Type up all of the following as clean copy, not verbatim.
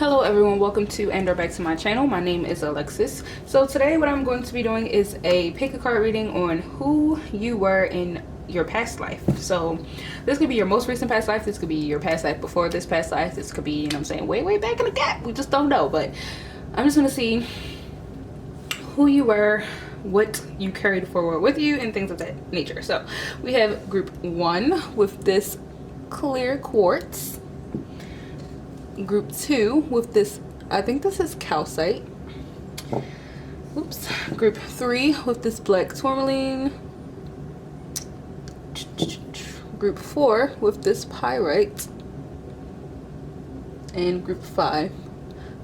Hello everyone, welcome to and or back to my channel. My name is Alexis. So today what I'm going to be doing is a pick a card reading on who you were in your past life. So this could be your most recent past life, this could be your past life before this past life, this could be, you know what I'm saying, way back in the gap. We just don't know, but I'm just going to see who you were, what you carried forward with you, and things of that nature. So we have group 1 with this clear quartz, group 2 with this, I think this is calcite, oops, group 3 with this black tourmaline, group 4 with this pyrite, and group 5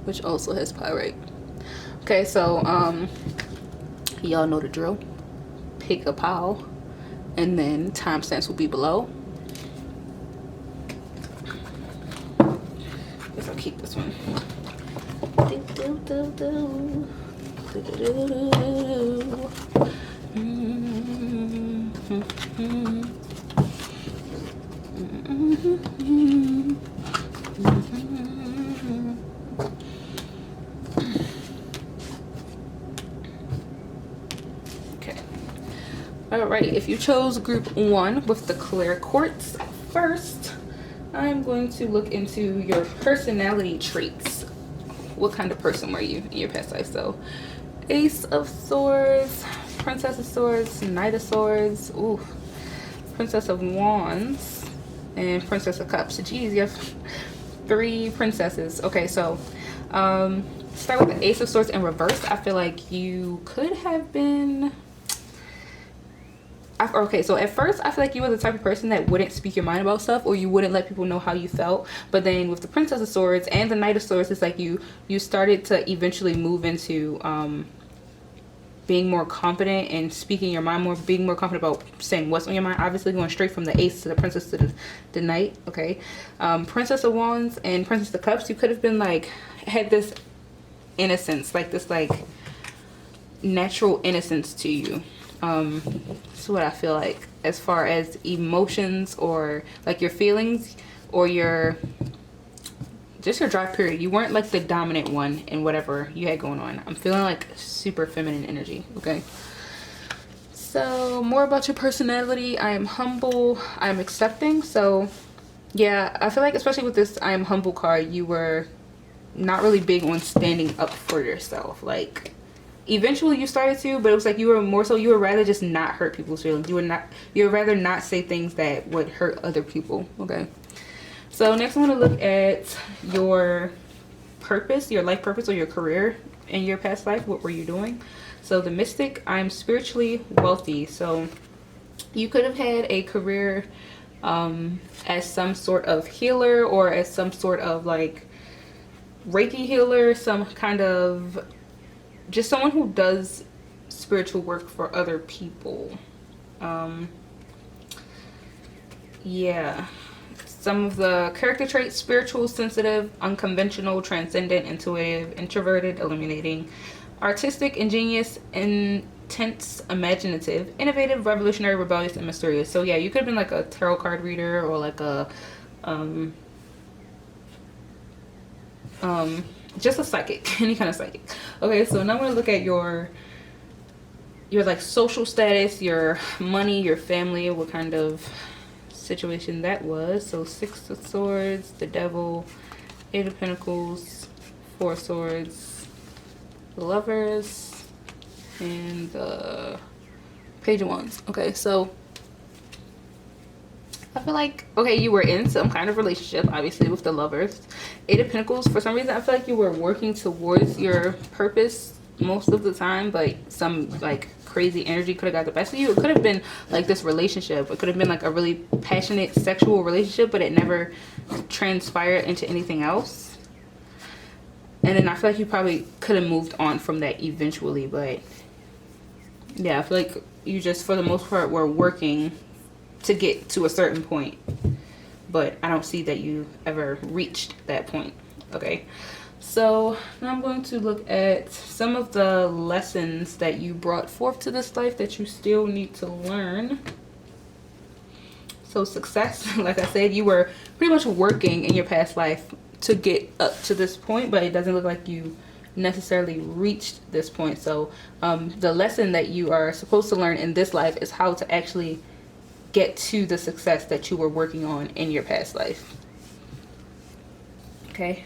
which also has pyrite. Okay, so y'all know the drill. Pick a pile and then timestamps will be below. I'll keep this one. Okay. All right. If you chose group 1 with the clear quartz, first I'm going to look into your personality traits. What kind of person were you in your past life? So Ace of Swords, Princess of Swords, Knight of Swords, ooh, Princess of Wands, and Princess of Cups. Geez, you have 3 princesses. Okay, so start with the Ace of Swords in reverse. I feel like you could have been... Okay, so at first I feel like you were the type of person that wouldn't speak your mind about stuff, or you wouldn't let people know how you felt. But then with the Princess of Swords and the Knight of Swords, it's like you started to eventually move into being more confident and speaking your mind more, being more confident about saying what's on your mind. Obviously going straight from the Ace to the Princess to the Knight. Okay, Princess of Wands and Princess of Cups, you could have been like, had this innocence, like this like natural innocence to you. That's what I feel like as far as emotions or like your feelings or your drive period. You weren't like the dominant one in whatever you had going on. I'm feeling like super feminine energy. Okay, so more about your personality. I am humble, I am accepting. So yeah, I feel like especially with this I am humble card, you were not really big on standing up for yourself. Like eventually you started to, but it was like you were more so, you would rather just not hurt people's feelings. You would rather not say things that would hurt other people. Okay, so next I want to look at your purpose, your life purpose, or your career in your past life. What were you doing? So the Mystic, I'm spiritually wealthy. So you could have had a career as some sort of healer, or as some sort of like Reiki healer, some kind of just someone who does spiritual work for other people. Yeah, some of the character traits: spiritual, sensitive, unconventional, transcendent, intuitive, introverted, illuminating, artistic, ingenious, intense, imaginative, innovative, revolutionary, rebellious, and mysterious. So yeah, you could have been like a tarot card reader, or like a just a psychic, any kind of psychic. Okay, so now I'm going to look at your like social status, your money, your family, what kind of situation that was. So 6 of Swords, the Devil, 8 of Pentacles, 4 of Swords, the Lovers, and the Page of Wands. Okay, so I feel like, okay, you were in some kind of relationship, obviously, with the Lovers. 8 of Pentacles, for some reason, I feel like you were working towards your purpose most of the time, but some, like, crazy energy could have got the best of you. It could have been, like, this relationship. It could have been, like, a really passionate sexual relationship, but it never transpired into anything else. And then I feel like you probably could have moved on from that eventually, but, yeah, I feel like you just, for the most part, were working to get to a certain point, but I don't see that you ever reached that point. Okay, so now I'm going to look at some of the lessons that you brought forth to this life that you still need to learn. So success, like I said, you were pretty much working in your past life to get up to this point, but it doesn't look like you necessarily reached this point. So the lesson that you are supposed to learn in this life is how to actually get to the success that you were working on in your past life. Okay.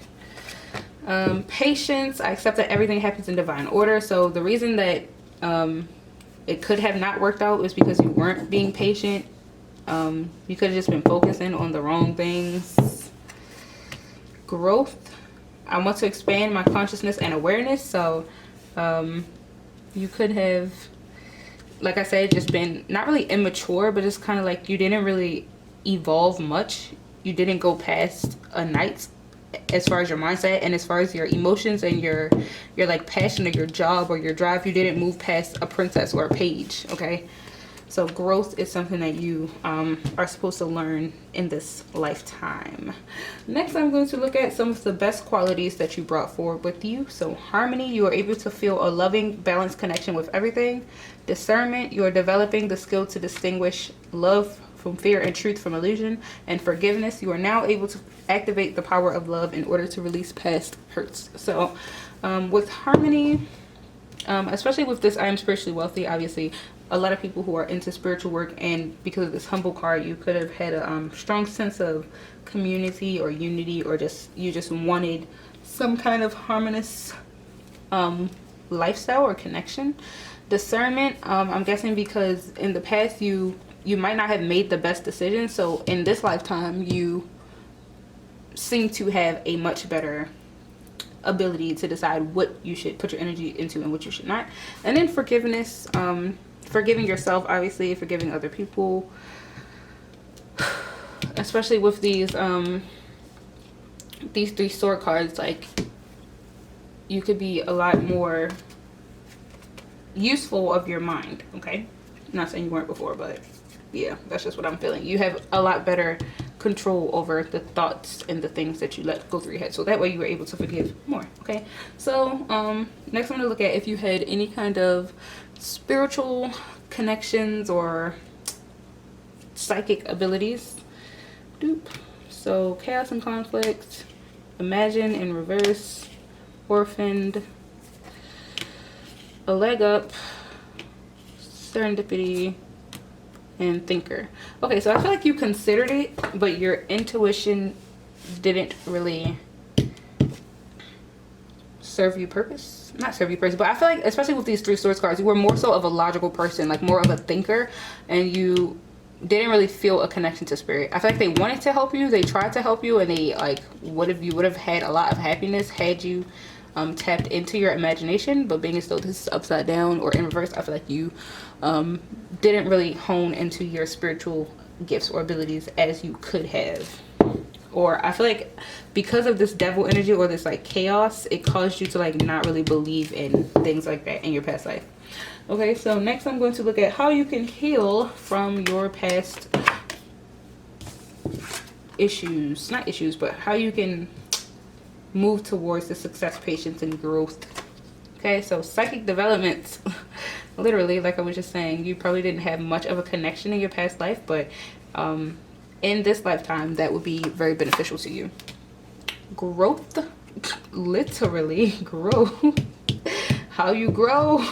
Patience. I accept that everything happens in divine order. So the reason that it could have not worked out was because you weren't being patient. You could have just been focusing on the wrong things. Growth. I want to expand my consciousness and awareness. So you could have, like I said, just been not really immature, but just kind of like you didn't really evolve much. You didn't go past a night as far as your mindset and as far as your emotions and your like passion or your job or your drive. You didn't move past a princess or a page. Okay, so growth is something that you are supposed to learn in this lifetime. Next, I'm going to look at some of the best qualities that you brought forward with you. So harmony, you are able to feel a loving, balanced connection with everything. Discernment, you are developing the skill to distinguish love from fear and truth from illusion. And forgiveness, you are now able to activate the power of love in order to release past hurts. So with harmony, especially with this I am spiritually wealthy, obviously a lot of people who are into spiritual work, and because of this humble card, you could have had a strong sense of community or unity, or you just wanted some kind of harmonious lifestyle or connection. Discernment, I'm guessing because in the past you might not have made the best decision, so in this lifetime you seem to have a much better ability to decide what you should put your energy into and what you should not. And then forgiveness, forgiving yourself, obviously, forgiving other people, especially with these three sword cards. Like, you could be a lot more useful of your mind. Okay, I'm not saying you weren't before, but yeah, that's just what I'm feeling. You have a lot better control over the thoughts and the things that you let go through your head, so that way you were able to forgive more. Okay, so next I'm going to look at if you had any kind of spiritual connections or psychic abilities. Doop. So chaos and conflict, imagine in reverse, orphaned, a leg up, serendipity, and thinker. Okay, so I feel like you considered it, but your intuition didn't really serve you purpose. Not serve you purpose, but I feel like, especially with these three swords cards, you were more so of a logical person, like more of a thinker, and you didn't really feel a connection to spirit. I feel like they wanted to help you, they tried to help you, and they like you would have had a lot of happiness had you tapped into your imagination. But being as though this is upside down or in reverse, I feel like you didn't really hone into your spiritual gifts or abilities as you could have. Or I feel like because of this devil energy or this like chaos, it caused you to like not really believe in things like that in your past life. Okay, so next I'm going to look at how you can heal from your past issues. Not issues, but how you can move towards the success, patience, and growth. Okay, so psychic development. Literally, like I was just saying, you probably didn't have much of a connection in your past life, but in this lifetime that would be very beneficial to you. Growth, literally grow. How you grow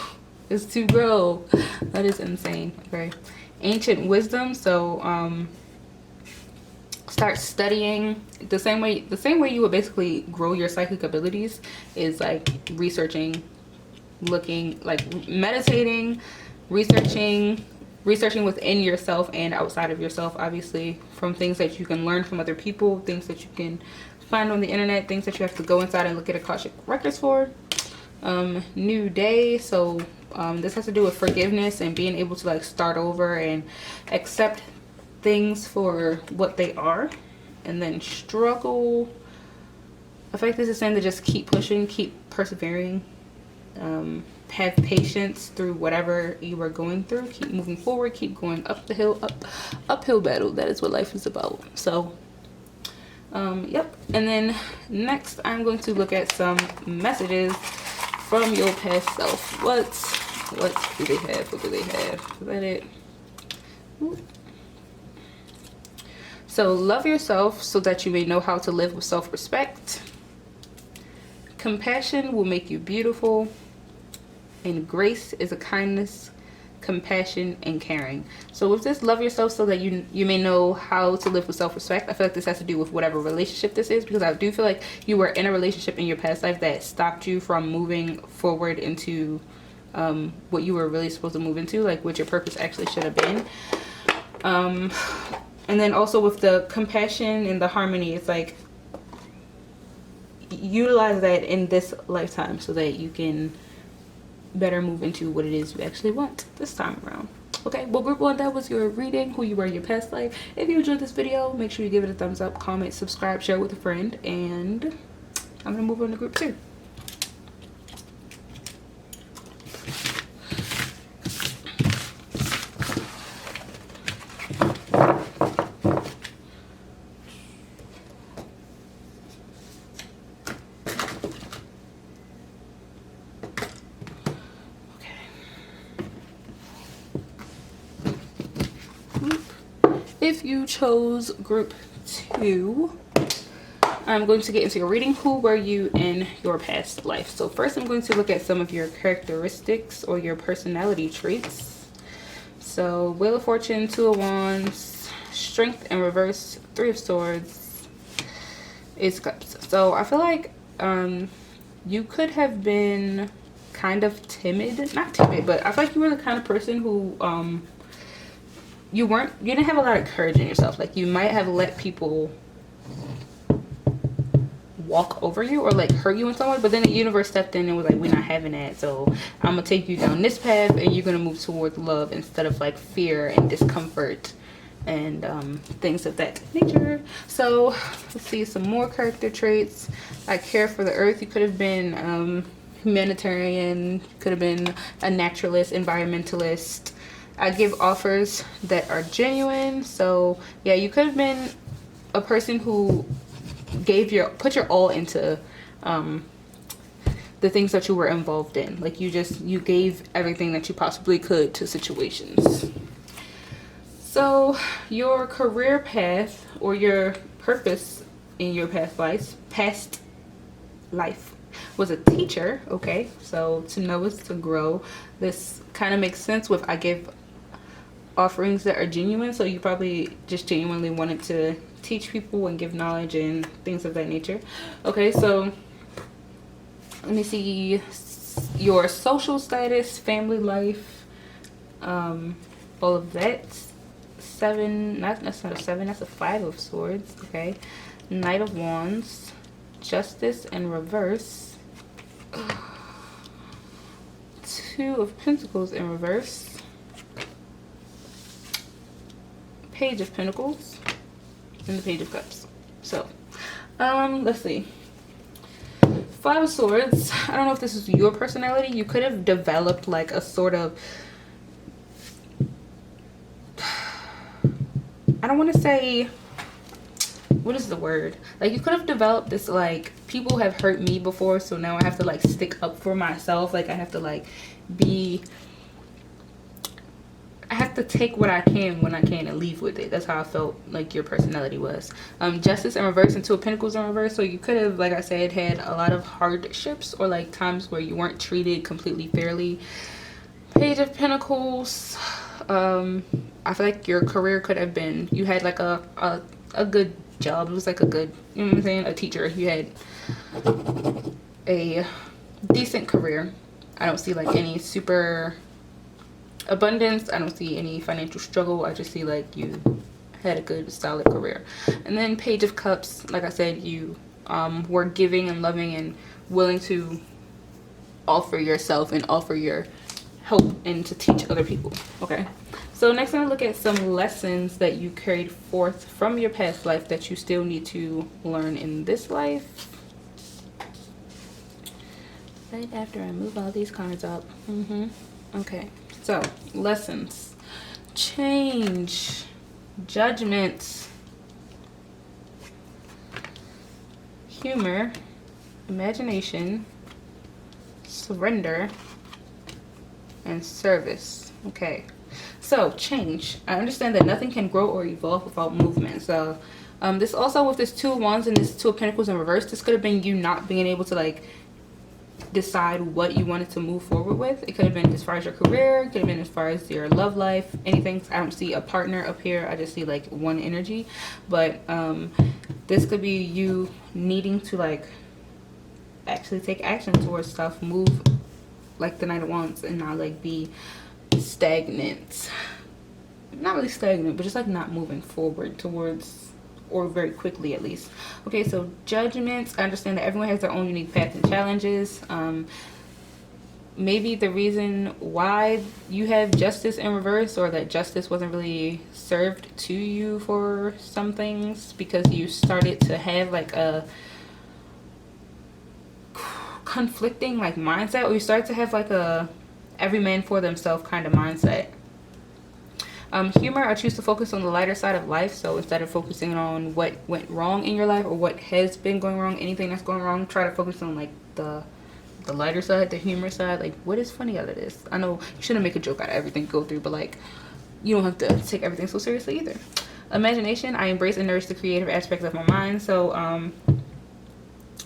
is to grow. That is insane. Okay, ancient wisdom. So start studying the same way you would basically grow your psychic abilities is like researching, looking, like meditating, researching within yourself and outside of yourself, obviously, from things that you can learn from other people, things that you can find on the internet, things that you have to go inside and look at Akashic records for. New day. So this has to do with forgiveness and being able to like start over and accept things for what they are. And then struggle, I feel like this is saying to just keep pushing, keep persevering, have patience through whatever you are going through, keep moving forward, keep going up the hill, uphill battle. That is what life is about. So yep. And then next I'm going to look at some messages from your past self. What do they have? What do they have? Is that it? Ooh. So love yourself so that you may know how to live with self-respect. Compassion will make you beautiful. And grace is a kindness, compassion, and caring. So with this, love yourself so that you may know how to live with self-respect. I feel like this has to do with whatever relationship this is, because I do feel like you were in a relationship in your past life that stopped you from moving forward into what you were really supposed to move into, like what your purpose actually should have been. And then also with the compassion and the harmony, it's like utilize that in this lifetime so that you can better move into what it is you actually want this time around. Okay, well, group one, that was your reading, who you were in your past life. If you enjoyed this video, make sure you give it a thumbs up, comment, subscribe, share with a friend, and I'm gonna move on to group two. If you chose group two, I'm going to get into your reading. Who were you in your past life? So first I'm going to look at some of your characteristics or your personality traits. So Wheel of Fortune, Two of Wands, Strength in reverse, Three of Swords, Ace of Cups. So I feel like you could have been kind of timid, not timid, but I feel like you were the kind of person who you didn't have a lot of courage in yourself. Like you might have let people walk over you or like hurt you in some way, but then the universe stepped in and was like, we're not having that, so I'm gonna take you down this path and you're gonna move towards love instead of like fear and discomfort and things of that nature. So let's see some more character traits. I care for the earth. You could have been humanitarian, could have been a naturalist, environmentalist. I give offers that are genuine. So yeah, you could have been a person who put your all into the things that you were involved in. Like you gave everything that you possibly could to situations. So your career path or your purpose in your past life was a teacher. Okay, so to know is to grow. This kind of makes sense with I give offerings that are genuine, so you probably just genuinely wanted to teach people and give knowledge and things of that nature. Okay, so let me see your social status, family life, all of that. Seven, that's not a seven, that's a Five of Swords. Okay, Knight of Wands, Justice in reverse, Two of Pentacles in reverse, Page of Pentacles, and the Page of Cups. So let's see. Five of Swords, I don't know if this is your personality. You could have developed like a sort of, I don't want to say, what is the word? Like you could have developed this like, people have hurt me before, so now I have to like stick up for myself. Like I have to like I have to take what I can when I can and leave with it. That's how I felt like your personality was. Justice in reverse and Two of Pentacles in reverse. So you could have, like I said, had a lot of hardships or like times where you weren't treated completely fairly. Page of Pentacles. I feel like your career could have been, you had like a good job. It was like a good, you know what I'm saying? A teacher. You had a decent career. I don't see like any super abundance. I don't see any financial struggle. I just see like you had a good solid career. And then Page of Cups, like I said, you were giving and loving and willing to offer yourself and offer your help and to teach other people. Okay, so next I'm gonna look at some lessons that you carried forth from your past life that you still need to learn in this life. Right after I move all these cards up. Okay, so lessons: change, judgment, humor, imagination, surrender, and service. Okay, so change. I understand that nothing can grow or evolve without movement. So this also, with this Two of Wands and this Two of Pentacles in reverse, this could have been you not being able to like decide what you wanted to move forward with. It could have been as far as your career, it could have been as far as your love life, anything. I don't see a partner up here, I just see like one energy. But this could be you needing to like actually take action towards stuff, move like the Knight of Wands, and not like be stagnant. Not really stagnant, but just like not moving forward towards, or very quickly at least. Okay, so judgments. I understand that everyone has their own unique path and challenges. Maybe the reason why you have justice in reverse, or that justice wasn't really served to you for some things, because you started to have like a conflicting like mindset, or you start to have like a every man for themselves kind of mindset. Humor, I choose to focus on the lighter side of life. So instead of focusing on what went wrong in your life or what has been going wrong, anything that's going wrong, try to focus on like the lighter side, the humor side. Like, what is funny out of this? I know you shouldn't make a joke out of everything you go through, but like, you don't have to take everything so seriously either. Imagination, I embrace and nourish the creative aspects of my mind. So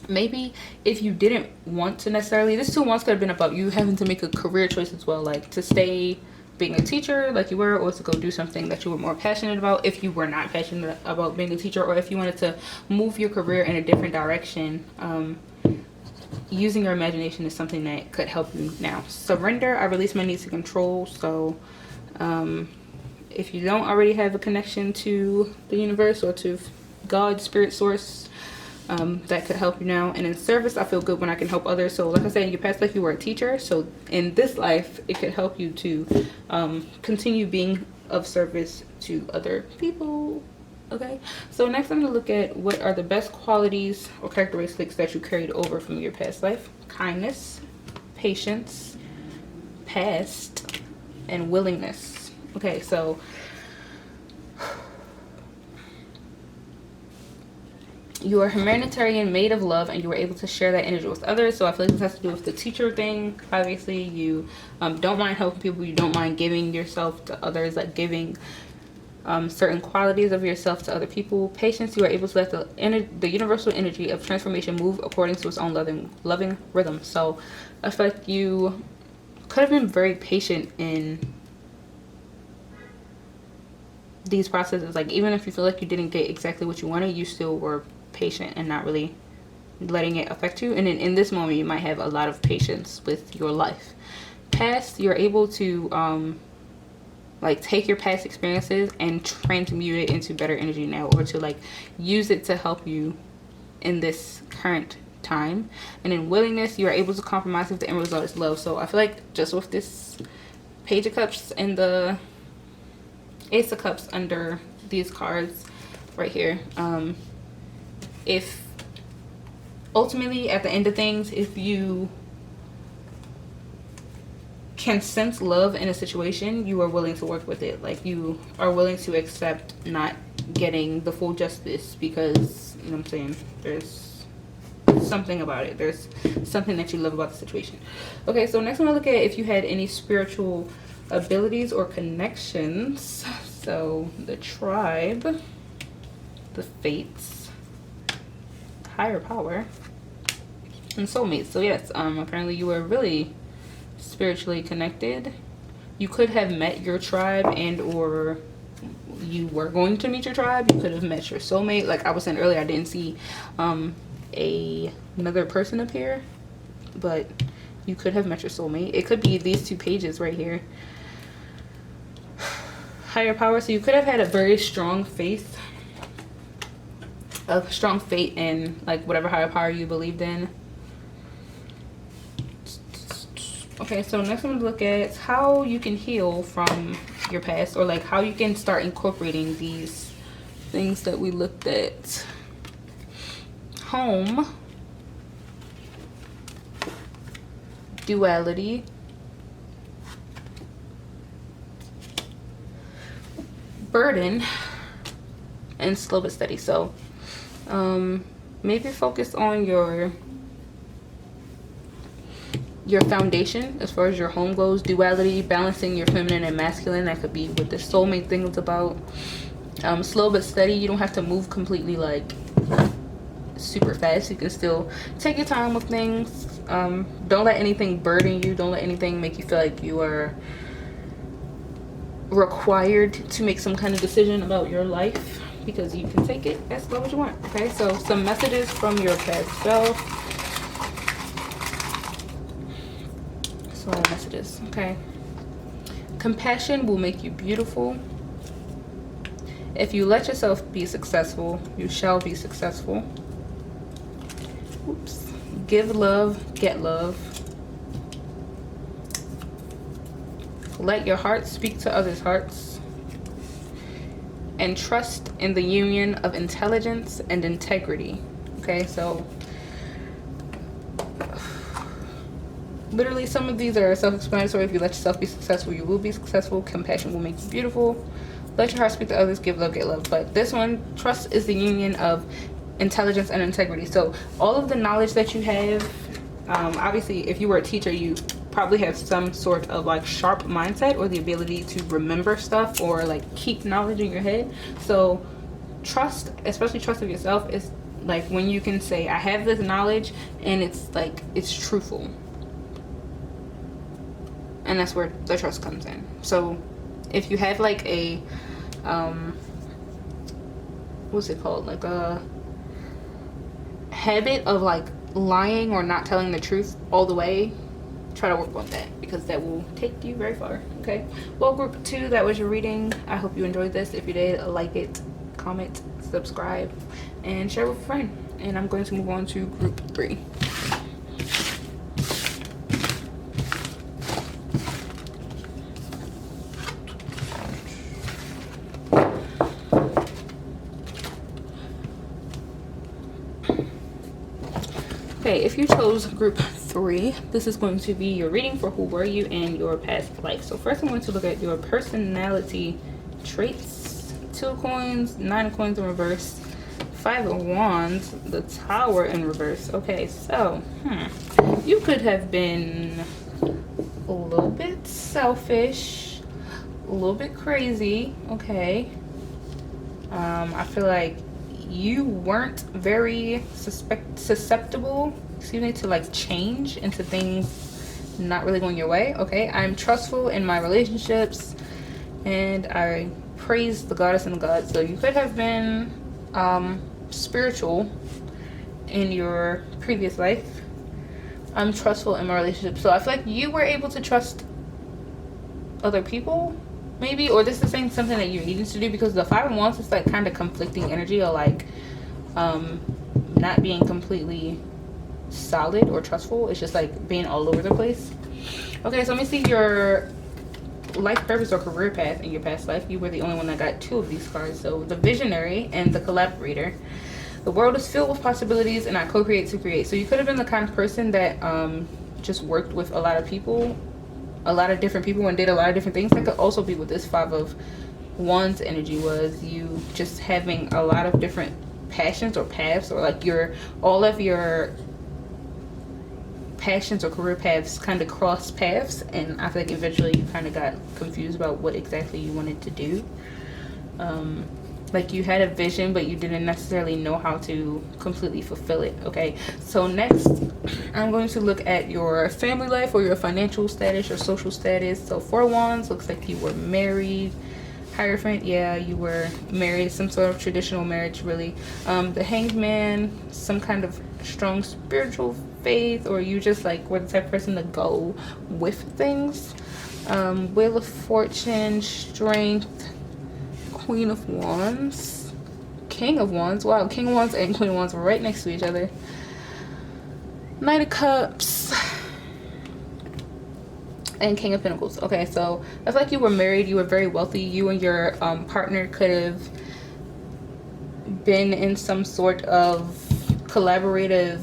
maybe if you didn't want to necessarily, this Two of Wands could have been about you having to make a career choice as well, like to stay being a teacher like you were, or to go do something that you were more passionate about if you were not passionate about being a teacher, or if you wanted to move your career in a different direction. Using your imagination is something that could help you now. Surrender, I release my need to control. So if you don't already have a connection to the universe or to God, spirit, source, that could help you now. And in service, I feel good when I can help others. So like I said, in your past life you were a teacher, so in this life it could help you to continue being of service to other people. Okay, so next I'm going to look at what are the best qualities or characteristics that you carried over from your past life. Kindness, patience, past, and willingness. Okay, so you are humanitarian, made of love, and you were able to share that energy with others. So I feel like this has to do with the teacher thing. Obviously, you don't mind helping people. You don't mind giving yourself to others, like giving certain qualities of yourself to other people. Patience, you are able to let the universal energy of transformation move according to its own loving rhythm. So I feel like you could have been very patient in these processes. Like, even if you feel like you didn't get exactly what you wanted, you still were patient and not really letting it affect you. And then in this moment you might have a lot of patience with your life. Past, you're able to like take your past experiences and transmute it into better energy now, or to like use it to help you in this current time. And in willingness, you are able to compromise if the end result is love. So I feel like just with this Page of Cups and the Ace of Cups under these cards right here, if ultimately at the end of things, if you can sense love in a situation, you are willing to work with it. Like, you are willing to accept not getting the full justice, because, you know what I'm saying, there's something about it, there's something that you love about the situation. Okay, so next I'm gonna look at if you had any spiritual abilities or connections. So the Tribe, the Fates, Higher Power, and Soulmates. So yes, apparently you were really spiritually connected. You could have met your tribe, and or you were going to meet your tribe. You could have met your soulmate. Like I was saying earlier, I didn't see another person up here, but you could have met your soulmate. It could be these two pages right here. Higher Power, so you could have had a very strong faith, a strong faith in like whatever higher power you believed in. Okay, so next I'm going to look at how you can heal from your past, or like how you can start incorporating these things that we looked at. Home, duality, burden, and slow but steady. So maybe focus on your your foundation as far as your home goes. Duality, balancing your feminine and masculine. That could be what the soulmate thing is about. Slow but steady. You don't have to move completely like super fast. You can still take your time with things. Don't let anything burden you. Don't let anything make you feel like you are required to make some kind of decision about your life, because you can take it as slow as you want. Okay, so some messages from your past self. So messages. Okay, compassion will make you beautiful. If you let yourself be successful, you shall be successful. Oops. Give love, get love. Let your heart speak to others' hearts. And trust in the union of intelligence and integrity. Okay, so literally some of these are self-explanatory. If you let yourself be successful, you will be successful. Compassion will make you beautiful. Let your heart speak to others, give love, get love. But this one, trust is the union of intelligence and integrity. So all of the knowledge that you have, obviously if you were a teacher, you probably have some sort of like sharp mindset or the ability to remember stuff or like keep knowledge in your head. So trust, especially trust of yourself, is like when you can say I have this knowledge and it's like it's truthful, and that's where the trust comes in. So if you have like a what's it called, like a habit of like lying or not telling the truth all the way, try to work on that, because that will take you very far. Okay, well, group 2, that was your reading. I hope you enjoyed this. If you did, like it, comment, subscribe, and share with a friend. And I'm going to move on to group 3. Okay, if you chose group 3, this is going to be your reading for who were you and your past life. So first I'm going to look at your personality traits. 2 of coins, 9 of coins in reverse, 5 of wands, the tower in reverse. Okay, so you could have been a little bit selfish, a little bit crazy. Okay, I feel like you weren't very susceptible, to like change into things not really going your way. Okay, I'm trustful in my relationships and I praise the goddess and the god. So you could have been spiritual in your previous life. I'm trustful in my relationship. So I feel like you were able to trust other people, maybe, or this is saying something that you needed to do, because the 5 of wands is like kind of conflicting energy, or like not being completely solid or trustful. It's just like being all over the place. Okay, so let me see your life purpose or career path in your past life. You were the only one that got 2 of these cards. So the visionary and the collaborator. The world is filled with possibilities and I co-create to create. So you could have been the kind of person that just worked with a lot of people, a lot of different people, and did a lot of different things. That could also be what this 5 of wands energy was. You just having a lot of different passions or paths, or like all of your passions or career paths kind of cross paths, and I feel like eventually you kind of got confused about what exactly you wanted to do. Like you had a vision but you didn't necessarily know how to completely fulfill it. Okay, so next I'm going to look at your family life or your financial status, your social status. So 4 wands, looks like you were married. Hierophant, yeah, you were married, some sort of traditional marriage, really. The hanged man, some kind of strong spiritual faith, or you just like were the type of person to go with things. Wheel of fortune, strength, Queen of wands, King of wands. Wow, King of wands and Queen of wands were right next to each other. Knight of cups and King of pentacles. Okay, so I feel like you were married, you were very wealthy. You and your partner could have been in some sort of collaborative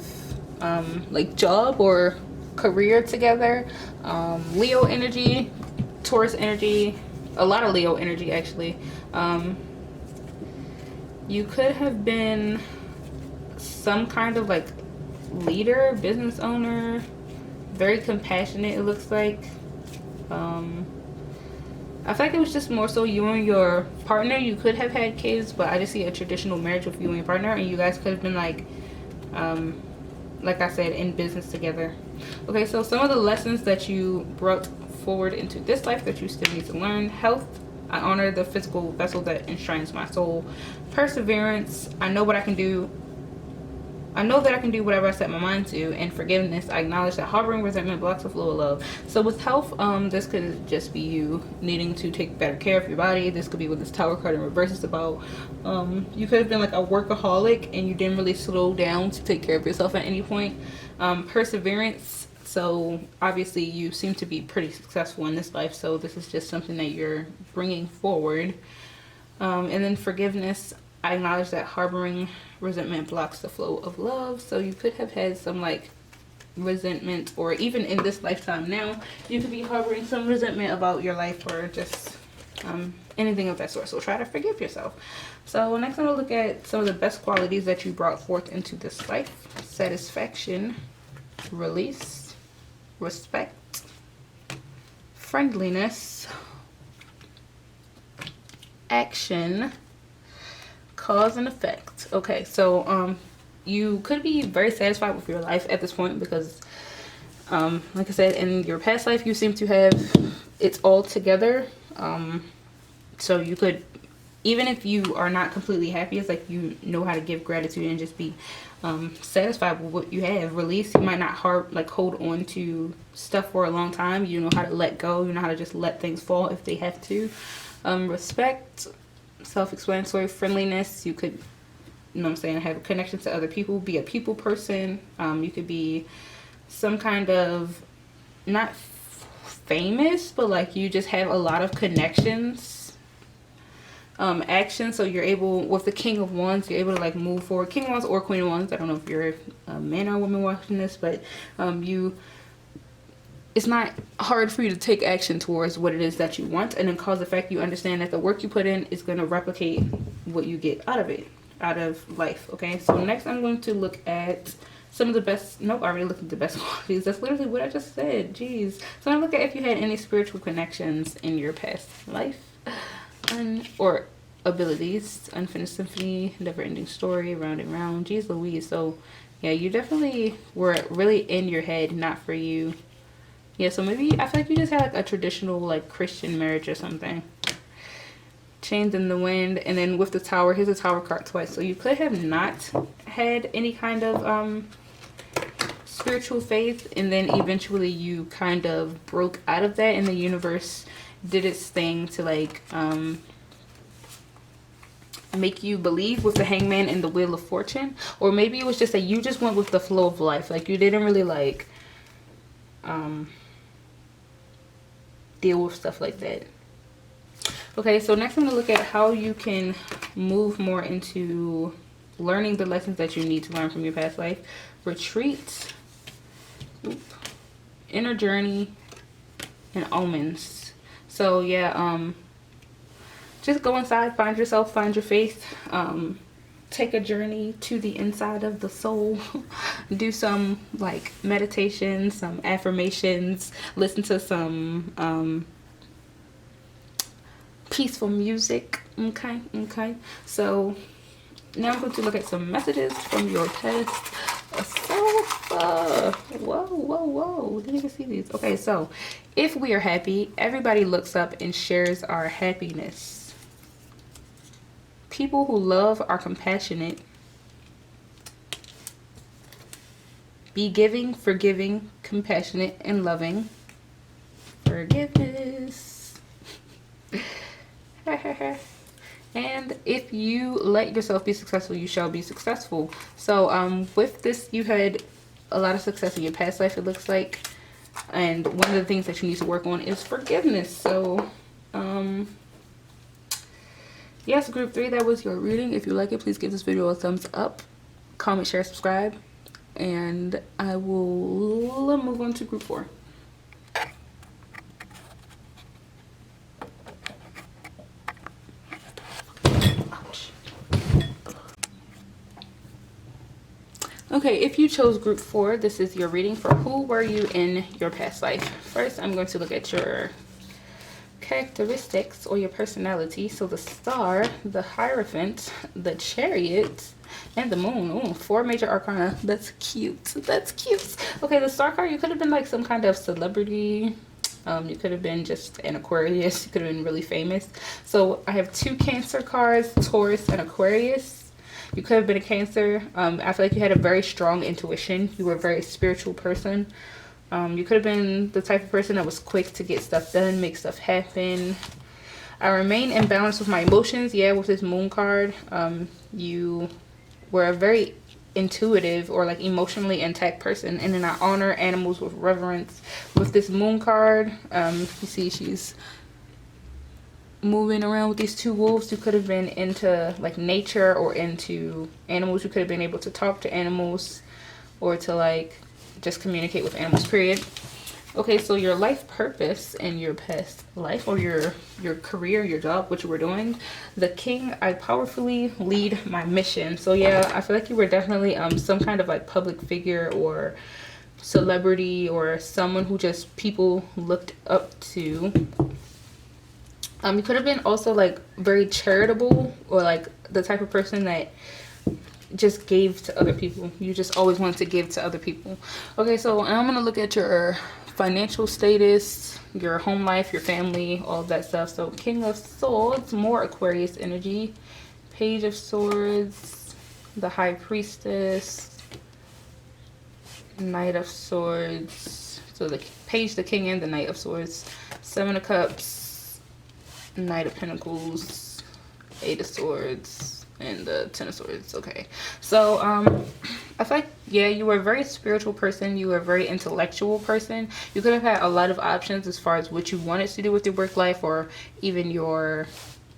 like job or career together. Leo energy, Taurus energy, a lot of Leo energy actually. You could have been some kind of like leader, business owner, very compassionate, it looks like. I feel like it was just more so you and your partner. You could have had kids, but I just see a traditional marriage with you and your partner, and you guys could have been like I said, in business together. Okay, so some of the lessons that you brought forward into this life that you still need to learn. Health: I honor the physical vessel that enshrines my soul. Perseverance: I know what I can do. I know that I can do whatever I set my mind to. And forgiveness: I acknowledge that harboring resentment blocks the flow of love. So with health, this could just be you needing to take better care of your body. This could be what this Tower card in reverse is about. You could have been like a workaholic and you didn't really slow down to take care of yourself at any point. Perseverance: so obviously you seem to be pretty successful in this life, so this is just something that you're bringing forward. And then forgiveness: I acknowledge that harboring resentment blocks the flow of love. So you could have had some like resentment, or even in this lifetime now, you could be harboring some resentment about your life, or just anything of that sort. So try to forgive yourself. So next I'm going to look at some of the best qualities that you brought forth into this life. Satisfaction, release, respect, friendliness, action, cause and effect. Okay, so you could be very satisfied with your life at this point because like I said, in your past life you seem to have it all together. So you could, even if you are not completely happy, it's like you know how to give gratitude and just be satisfied with what you have. Release: you might not hold on to stuff for a long time. You know how to let go. You know how to just let things fall if they have to. Respect: self-explanatory. Friendliness: you could, you know what I'm saying, have a connection to other people, be a people person. You could be some kind of, not famous, but like you just have a lot of connections. Action: so you're able, with the King of Wands, you're able to like move forward. King of Wands or Queen of Wands, I don't know if you're a man or a woman watching this, but it's not hard for you to take action towards what it is that you want. And then cause effect: you understand that the work you put in is going to replicate what you get out of it, out of life. Okay, so next I'm going to look at some of the best, nope, I already looked at the best qualities. That's literally what I just said. Jeez. So I'm look at if you had any spiritual connections in your past life, or abilities. Unfinished symphony, never ending story, round and round. Jeez Louise. So yeah, you definitely were really in your head, not for you. Yeah, so maybe I feel like you just had like a traditional like Christian marriage or something. Chains in the wind. And then with the Tower, here's a Tower card twice. So you could have not had any kind of spiritual faith, and then eventually you kind of broke out of that, and the universe did its thing to like make you believe with the Hangman and the Wheel of Fortune. Or maybe it was just that you just went with the flow of life, like you didn't really like deal with stuff like that. Okay, so next I'm going to look at how you can move more into learning the lessons that you need to learn from your past life. Retreat, inner journey, and omens. So yeah, just go inside, find yourself, find your faith, take a journey to the inside of the soul. Do some like meditation, some affirmations, listen to some peaceful music. Okay, so now I'm going to look at some messages from your past self. Whoa, didn't even see these. Okay, so if we are happy, everybody looks up and shares our happiness. People who love are compassionate. Be giving, forgiving, compassionate, and loving. Forgiveness. And if you let yourself be successful, you shall be successful. So with this, you had a lot of success in your past life, it looks like. And one of the things that you need to work on is forgiveness. So yes, group 3, that was your reading. If you like it, please give this video a thumbs up, comment, share, subscribe, and I will move on to group 4. Okay, if you chose group 4, this is your reading for who were you in your past life. First, I'm going to look at your characteristics or your personality. So the Star, the Hierophant, the Chariot, and the Moon. Ooh, 4 major arcana. That's cute. That's cute. Okay, the Star card, you could have been like some kind of celebrity. You could have been just an Aquarius. You could have been really famous. So I have 2 Cancer cards, Taurus and Aquarius. You could have been a Cancer. I feel like you had a very strong intuition. You were a very spiritual person. You could have been the type of person that was quick to get stuff done, make stuff happen. I remain in balance with my emotions. Yeah, with this Moon card. You were a very intuitive or like emotionally intact person. And then I honor animals with reverence. With this Moon card, you see she's moving around with these 2 wolves. You could have been into like nature or into animals. You could have been able to talk to animals or to like just communicate with animals, period. Okay, so your life purpose in your past life, or your career, your job, what you were doing. The King, I powerfully lead my mission. So yeah, I feel like you were definitely some kind of like public figure or celebrity or someone who just people looked up to. You could have been also like very charitable or like the type of person that just gave to other people. You just always wanted to give to other people. Okay, so I'm going to look at your financial status, your home life, your family, all that stuff. So King of Swords, more Aquarius energy. Page of Swords, the High Priestess, Knight of Swords. So the Page, the King, and the Knight of Swords. 7 of Cups, Knight of Pentacles, 8 of Swords, and the 10 of Swords. Okay, so I feel like, yeah, you were a very spiritual person. You were a very intellectual person. You could have had a lot of options as far as what you wanted to do with your work life or even your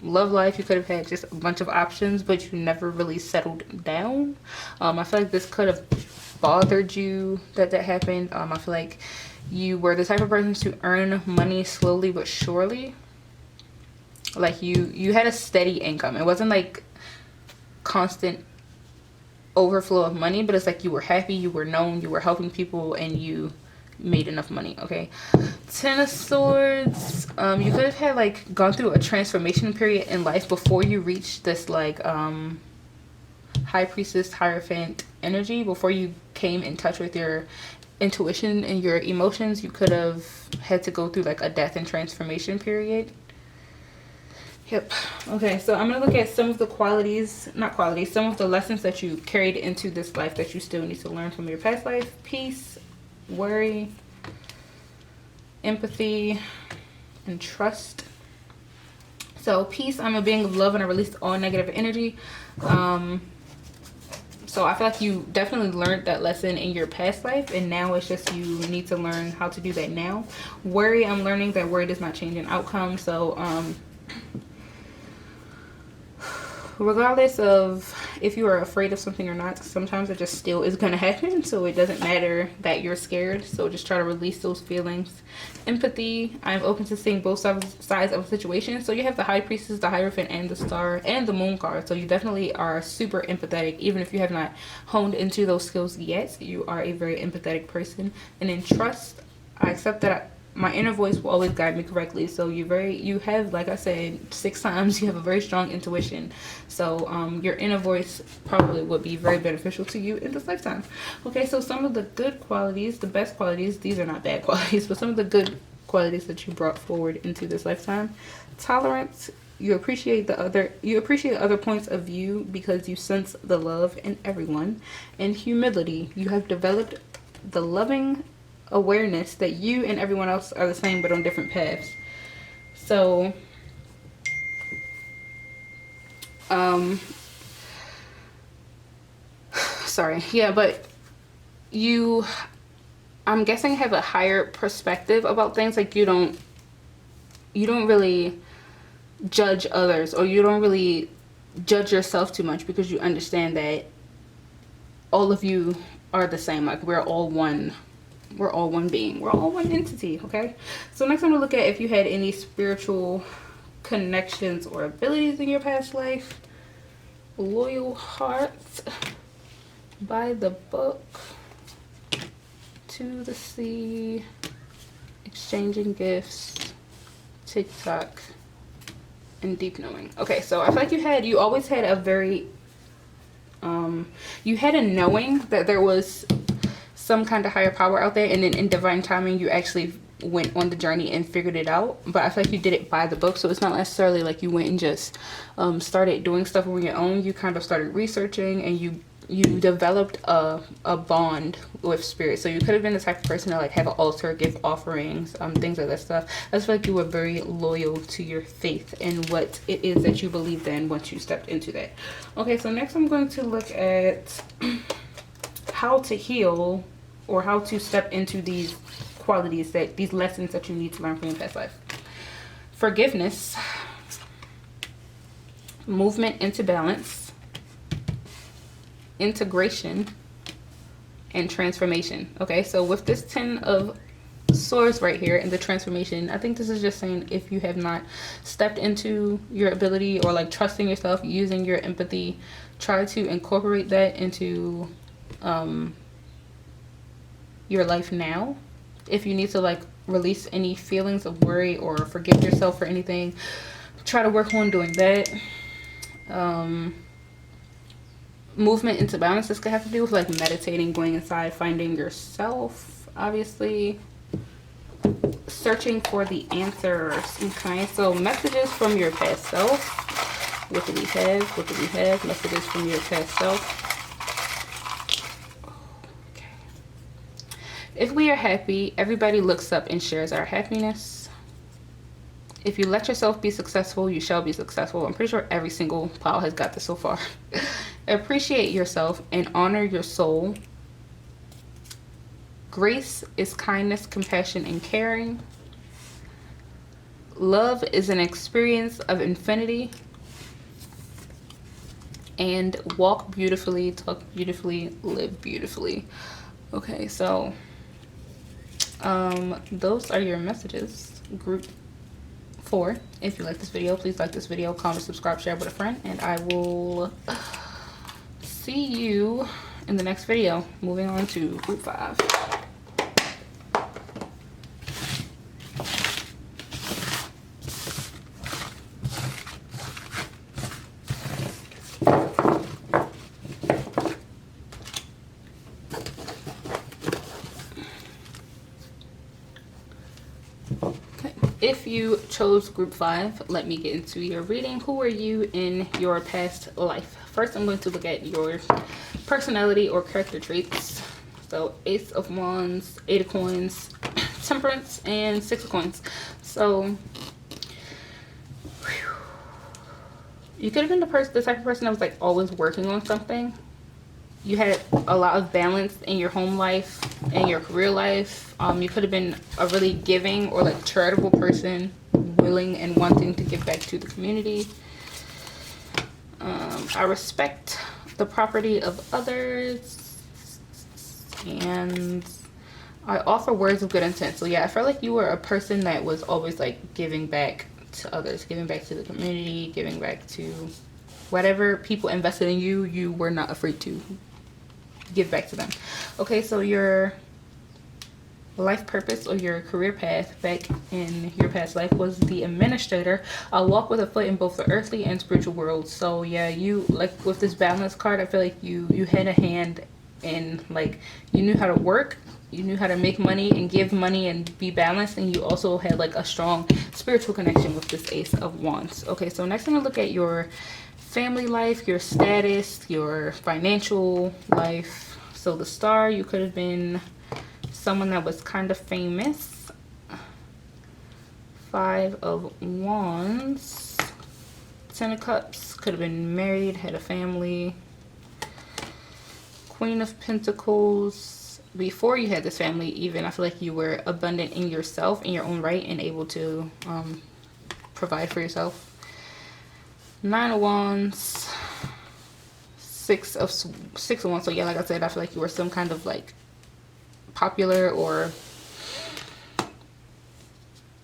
love life. You could have had just a bunch of options, but you never really settled down. I feel like this could have bothered you that happened. I feel like you were the type of person to earn money slowly but surely. Like you had a steady income. It wasn't like constant overflow of money, but it's like you were happy, you were known, you were helping people, and you made enough money. Okay, 10 of Swords. You could have had like gone through a transformation period in life before you reached this like High Priestess, Hierophant energy. Before you came in touch with your intuition and your emotions, you could have had to go through like a death and transformation period. Yep. Okay, so I'm going to look at some of the qualities, not qualities, some of the lessons that you carried into this life that you still need to learn from your past life. Peace, worry, empathy, and trust. So peace, I'm a being of love and I release all negative energy. So I feel like you definitely learned that lesson in your past life, and now it's just you need to learn how to do that now. Worry, I'm learning that worry does not change an outcome. So regardless of if you are afraid of something or not, sometimes it just still is going to happen. So it doesn't matter that you're scared. So just try to release those feelings. Empathy, I'm open to seeing both sides of a situation. So you have the High Priestess, the Hierophant, and the Star, and the Moon card. So you definitely are super empathetic. Even if you have not honed into those skills yet, you are a very empathetic person. And then trust, I accept that my inner voice will always guide me correctly. So you have, like I said 6 times, you have a very strong intuition. So your inner voice probably would be very beneficial to you in this lifetime. Okay, so some of the good qualities, the best qualities, these are not bad qualities, but some of the good qualities that you brought forward into this lifetime. Tolerance, you appreciate other points of view because you sense the love in everyone. And humility, you have developed the loving awareness that you and everyone else are the same but on different paths. So sorry, yeah, but I'm guessing have a higher perspective about things. Like you don't really judge others, or you don't really judge yourself too much, because you understand that all of you are the same. Like we're all one being, we're all one entity. Okay, so next I'm gonna look at if you had any spiritual connections or abilities in your past life. Loyal heart, By the book, to the sea, exchanging gifts, TikTok, and deep knowing. Okay, so I feel like you always had a very, you had a knowing that there was some kind of higher power out there, and then in divine timing you actually went on the journey and figured it out. But I feel like you did it by the book, so it's not necessarily like you went and just started doing stuff on your own. You kind of started researching, and you developed a bond with spirit. So you could have been the type of person to like have an altar, give offerings, things like that stuff. I feel like you were very loyal to your faith and what it is that you believed in once you stepped into that. Okay, so next I'm going to look at how to heal, or how to step into these qualities, that these lessons that you need to learn from your past life. Forgiveness, movement into balance, integration, and transformation. Okay, so with this 10 of swords right here and the transformation, I think this is just saying if you have not stepped into your ability, or like trusting yourself, using your empathy, try to incorporate that into your life now. If you need to like release any feelings of worry or forgive yourself for anything, try to work on doing that. Movement into balance, this could have to do with like meditating, going inside, finding yourself, obviously, searching for the answers. Okay, so messages from your past self. What do we have? What do we have? Messages from your past self. If we are happy, everybody looks up and shares our happiness. If you let yourself be successful, you shall be successful. I'm pretty sure every single pile has got this so far. Appreciate yourself and honor your soul. Grace is kindness, compassion, and caring. Love is an experience of infinity. And walk beautifully, talk beautifully, live beautifully. Okay, so those are your messages, group 4. If you like this video, please like this video, comment, subscribe, share with a friend, and I will see you in the next video. Moving on to group 5. If you chose group 5, let me get into your reading. Who are you in your past life? First, I'm going to look at your personality or character traits. So Ace of Wands, 8 of Coins, Temperance, and 6 of Coins. So you could have been the type of person that was like always working on something. You had a lot of balance in your home life and your career life. You could have been a really giving or like charitable person, willing and wanting to give back to the community. I respect the property of others, and I offer words of good intent. So yeah, I felt like you were a person that was always like giving back to others, giving back to the community, giving back to whatever people invested in you. You were not afraid to give back to them. Okay, so your life purpose or your career path back in your past life was the administrator. I'll walk with a foot in both the earthly and spiritual worlds. So yeah, you like with this balance card, I feel like you had a hand in, like, you knew how to work, you knew how to make money and give money and be balanced, and you also had like a strong spiritual connection with this Ace of Wands. Okay, so next I'm gonna look at your family life, your status, your financial life. So the Star, you could have been someone that was kind of famous. 5 of Wands, 10 of Cups, could have been married, had a family. Queen of Pentacles, before you had this family even, I feel like you were abundant in yourself, in your own right, and able to provide for yourself. 9 of Wands, 6 of Wands. So yeah, like I said, I feel like you were some kind of like popular or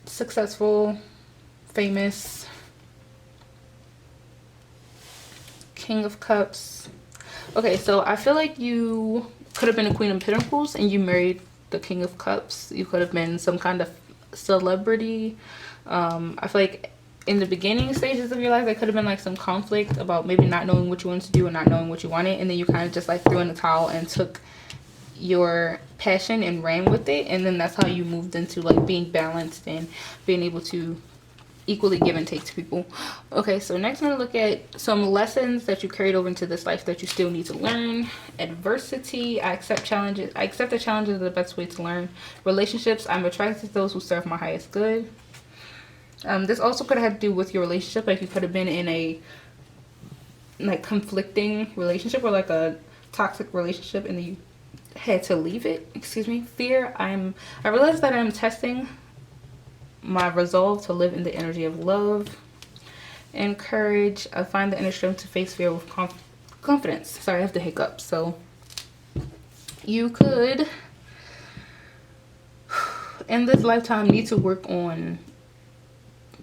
successful, famous. King of Cups. Okay, so I feel like you could have been a Queen of Pentacles and you married the King of Cups. You could have been some kind of celebrity. I feel like in the beginning stages of your life, there could have been like some conflict about maybe not knowing what you wanted to do and not knowing what you wanted. And then you kind of just like threw in the towel and took your passion and ran with it. And then that's how you moved into like being balanced and being able to equally give and take to people. Okay, so next I'm going to look at some lessons that you carried over into this life that you still need to learn. Adversity. I accept challenges. I accept that challenges are the best way to learn. Relationships. I'm attracted to those who serve my highest good. This also could have had to do with your relationship. Like you could have been in a like conflicting relationship or like a toxic relationship and then you had to leave it. Excuse me. Fear. I realize that I'm testing my resolve to live in the energy of love and courage. I find the inner strength to face fear with confidence. Sorry, I have the hiccups. So you could in this lifetime need to work on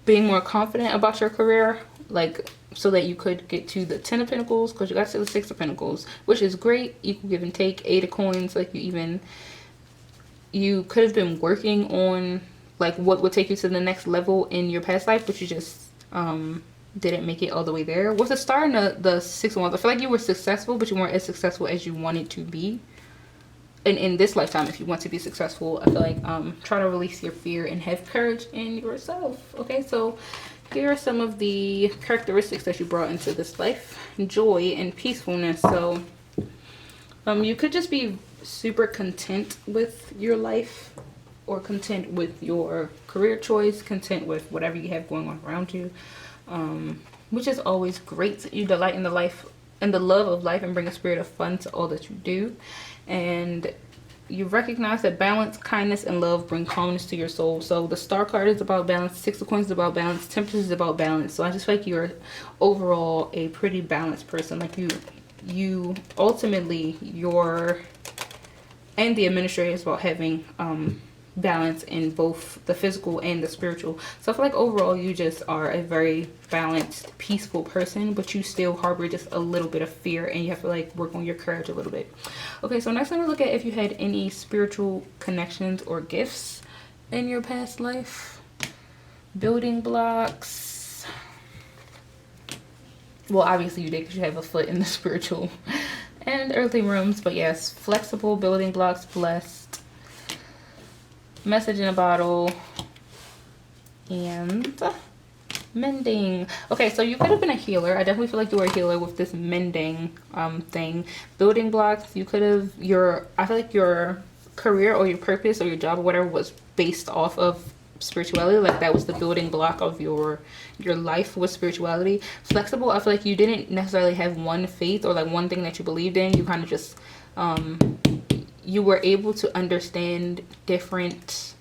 being more confident about your career, like so that you could get to the 10 of Pentacles, because you got to the 6 of Pentacles, which is great. Equal give and take. 8 of Coins. Like you could have been working on like what would take you to the next level in your past life, but you just didn't make it all the way there. With the star and the 6 of Wands, I feel like you were successful, but you weren't as successful as you wanted to be. And in this lifetime, if you want to be successful, I feel like try to release your fear and have courage in yourself. Okay, so here are some of the characteristics that you brought into this life. Joy and peacefulness. So you could just be super content with your life, or content with your career choice, content with whatever you have going on around you, which is always great. You delight in the life and the love of life and bring a spirit of fun to all that you do. And you recognize that balance, kindness, and love bring calmness to your soul. So the star card is about balance, 6 of Coins is about balance, Temperance is about balance. So I just feel like you're overall a pretty balanced person. Like you ultimately, and the administrator is about having balance in both the physical and the spiritual. So I feel like overall you just are a very balanced, peaceful person, but you still harbor just a little bit of fear and you have to like work on your courage a little bit. Okay, so next I'm gonna look at if you had any spiritual connections or gifts in your past life. Building blocks. Well, obviously you did because you have a foot in the spiritual and earthly realms, but yes, flexible, building blocks, blessed, message in a bottle, and mending. Okay, so you could have been a healer. I definitely feel like you were a healer with this mending thing. Building blocks, you could have I feel like your career or your purpose or your job or whatever was based off of spirituality. Like that was the building block of your life was spirituality. Flexible, I feel like you didn't necessarily have one faith or like one thing that you believed in. You kind of just you were able to understand different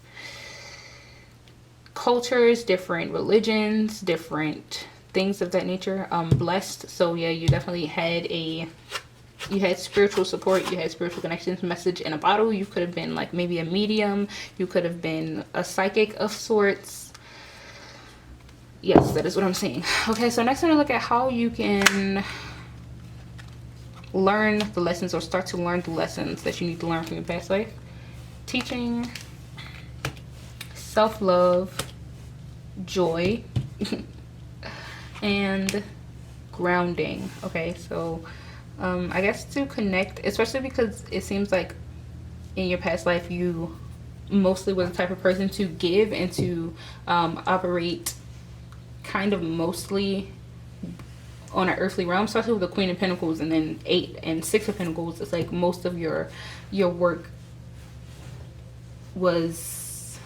cultures, different religions, different things of that nature. Blessed. So yeah, you definitely had you had spiritual support, you had spiritual connections. Message in a bottle. You could have been like maybe a medium, you could have been a psychic of sorts. Yes, that is what I'm saying. Okay, so next I'm gonna look at how you can learn the lessons or start to learn the lessons that you need to learn from your past life. Teaching, self-love, joy, and grounding. Okay, so I guess to connect, especially because it seems like in your past life you mostly were the type of person to give and to operate kind of mostly on an earthly realm, especially with the Queen of Pentacles and then 8 and 6 of Pentacles. It's like most of your work was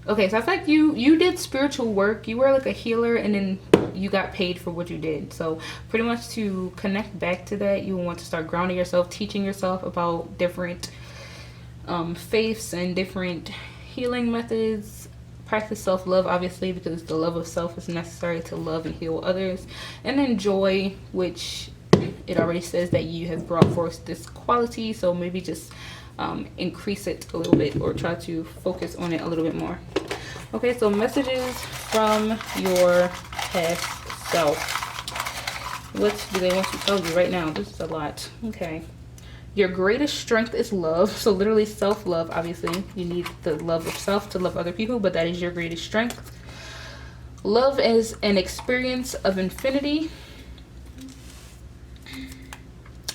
okay. So I feel like you did spiritual work. You were like a healer and then you got paid for what you did. So pretty much to connect back to that, you want to start grounding yourself, teaching yourself about different faiths and different healing methods. Practice self-love, obviously, because the love of self is necessary to love and heal others. And then joy, which it already says that you have brought forth this quality, so maybe just increase it a little bit or try to focus on it a little bit more. Okay, so messages from your past self. What do they want to tell you right now? This is a lot. Okay. Your greatest strength is love. So literally self-love. Obviously, you need the love of self to love other people, but that is your greatest strength. Love is an experience of infinity.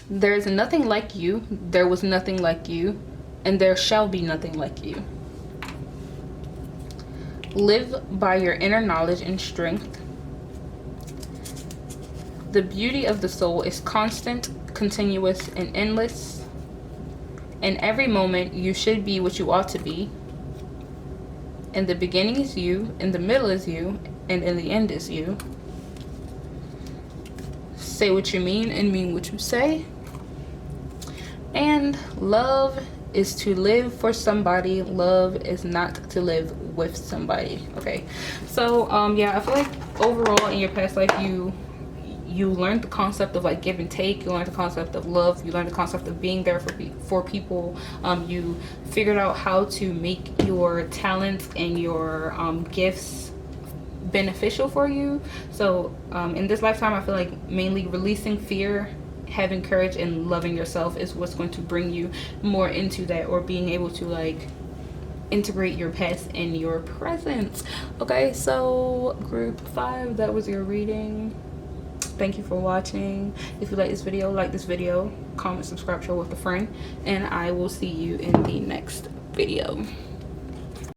There is nothing like you. There was nothing like you. And there shall be nothing like you. Live by your inner knowledge and strength. The beauty of the soul is constant, continuous, and endless. In every moment, you should be what you ought to be. In the beginning is you, in the middle is you, and in the end is you. Say what you mean and mean what you say. And love is to live for somebody. Love is not to live with somebody. Okay, so yeah, I feel like overall in your past life you learned the concept of like give and take. You learned the concept of love. You learned the concept of being there for people. You figured out how to make your talents and your gifts beneficial for you. So in this lifetime, I feel like mainly releasing fear, having courage, and loving yourself is what's going to bring you more into that, or being able to like integrate your past in your present. Okay, so group 5, that was your reading. Thank you for watching. If you like this video, comment, subscribe, share with a friend, and I will see you in the next video.